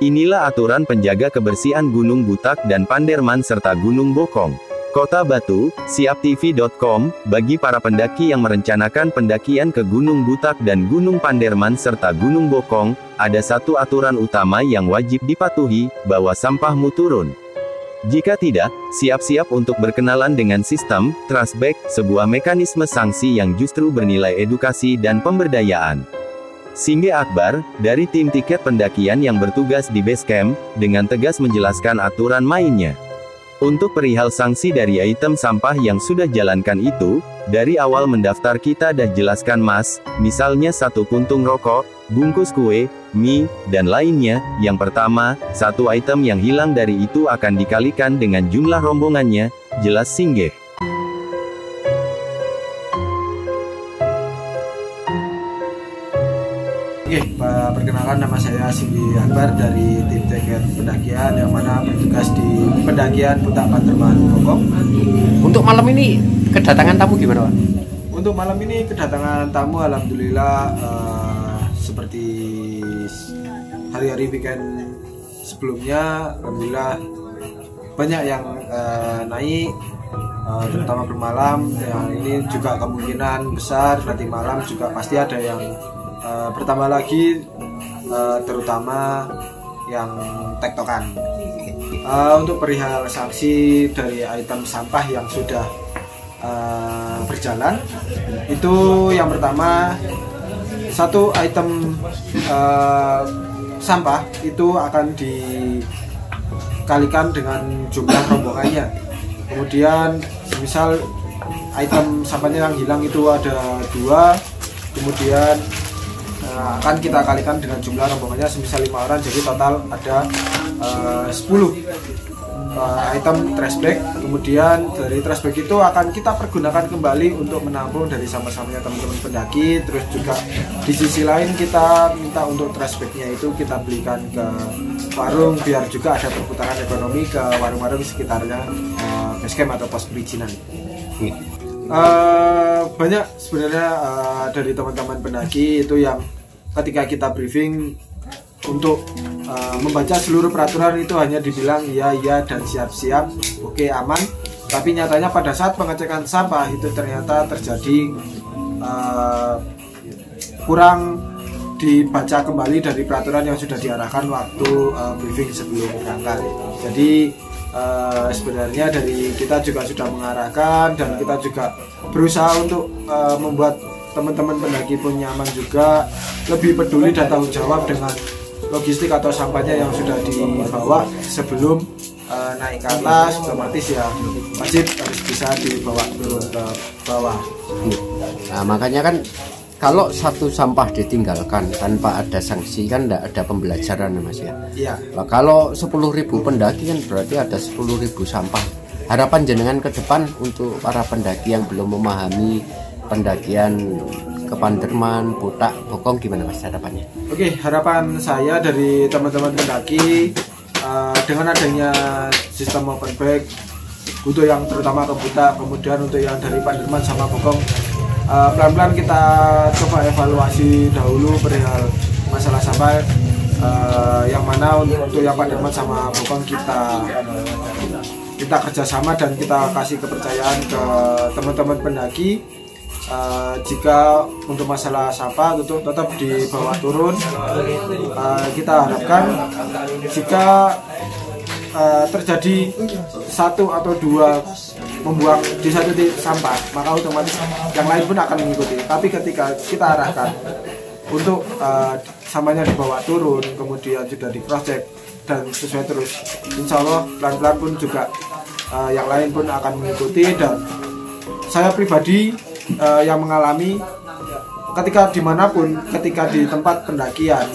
Inilah aturan penjaga kebersihan Gunung Butak dan Panderman serta Gunung Bokong. Kota Batu, siaptv.com, bagi para pendaki yang merencanakan pendakian ke Gunung Butak dan Gunung Panderman serta Gunung Bokong, ada satu aturan utama yang wajib dipatuhi, bawa sampahmu turun. Jika tidak, siap-siap untuk berkenalan dengan sistem trash bag, sebuah mekanisme sanksi yang justru bernilai edukasi dan pemberdayaan. Singge Akbar, dari tim tiket pendakian yang bertugas di base camp, dengan tegas menjelaskan aturan mainnya. Untuk perihal sanksi dari item sampah yang sudah jalankan itu, dari awal mendaftar kita dah jelaskan mas, misalnya 1 puntung rokok, bungkus kue, mie, dan lainnya. Yang pertama, 1 item yang hilang dari itu akan dikalikan dengan jumlah rombongannya, jelas Singge. Oke, perkenalkan nama saya Singge Akbar dari tim tiket pendakian yang mana bertugas di pendakian Putak Panderman Bokong. Untuk malam ini kedatangan tamu gimana Pak? Untuk malam ini kedatangan tamu alhamdulillah seperti hari-hari weekend sebelumnya, alhamdulillah banyak yang naik, terutama bermalam. Yang ini juga kemungkinan besar nanti malam juga pasti ada yang pertama lagi, terutama yang tektokan. Untuk perihal sanksi dari item sampah yang sudah berjalan, itu yang pertama 1 item sampah itu akan dikalikan dengan jumlah rombongannya. Kemudian misal item sampahnya yang hilang itu ada 2, kemudian akan kita kalikan dengan jumlah rombongannya semisal 5 orang, jadi total ada 10 item trash bag. Kemudian dari trash bag itu akan kita pergunakan kembali untuk menampung dari sampah-sampahnya teman-teman pendaki. Terus juga di sisi lain kita minta untuk trash bagnya itu kita belikan ke warung biar juga ada perputaran ekonomi ke warung-warung sekitarnya base camp atau pos perizinan. Banyak sebenarnya dari teman-teman pendaki itu yang ketika kita briefing untuk membaca seluruh peraturan itu hanya dibilang iya dan siap-siap, oke aman. Tapi nyatanya pada saat pengecekan sampah itu ternyata terjadi kurang dibaca kembali dari peraturan yang sudah diarahkan waktu briefing sebelum berangkat. Jadi sebenarnya dari kita juga sudah mengarahkan dan kita juga berusaha untuk membuat teman-teman pendaki pun nyaman juga, lebih peduli dan tanggung jawab dengan logistik atau sampahnya yang sudah dibawa sebelum naik ke atas. Otomatis ya wajib harus bisa dibawa turun ke bawah. Nah makanya kan kalau 1 sampah ditinggalkan tanpa ada sanksi kan tidak ada pembelajaran Mas ya. Iya. Nah, kalau 10.000 pendaki kan berarti ada 10.000 sampah. Harapan jenengan ke depan untuk para pendaki yang belum memahami pendakian ke Panderman, Putak, Bokong gimana Mas harapannya? Oke, harapan saya dari teman-teman pendaki dengan adanya sistem open bag untuk yang terutama ke Putak, kemudian untuk yang dari Panderman sama Bokong, pelan-pelan kita coba evaluasi dahulu perihal masalah sampah, yang mana untuk yang Panderman sama Bokong kita kerjasama dan kita kasih kepercayaan ke teman-teman pendaki. Jika untuk masalah sampah itu tetap dibawa turun, kita harapkan jika terjadi 1 atau 2 membuang di satu titik sampah, maka otomatis yang lain pun akan mengikuti. Tapi ketika kita arahkan untuk sampahnya dibawa turun, kemudian sudah di cross check dan sesuai terus, insya Allah pelan-pelan pun juga yang lain pun akan mengikuti. Dan saya pribadi yang mengalami ketika dimanapun, ketika di tempat pendakian,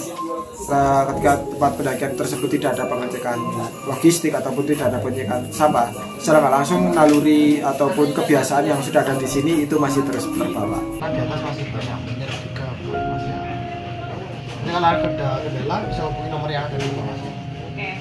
ketika tempat pendakian tersebut tidak ada pengecekan logistik ataupun tidak ada pengecekan sampah, secara nggak langsung naluri ataupun kebiasaan yang sudah ada di sini itu masih terus terbawa. Di atas masih banyak juga Mas ya. Ini kalau ada kendala bisa hubungi nomor yang ada di bawah. Oke.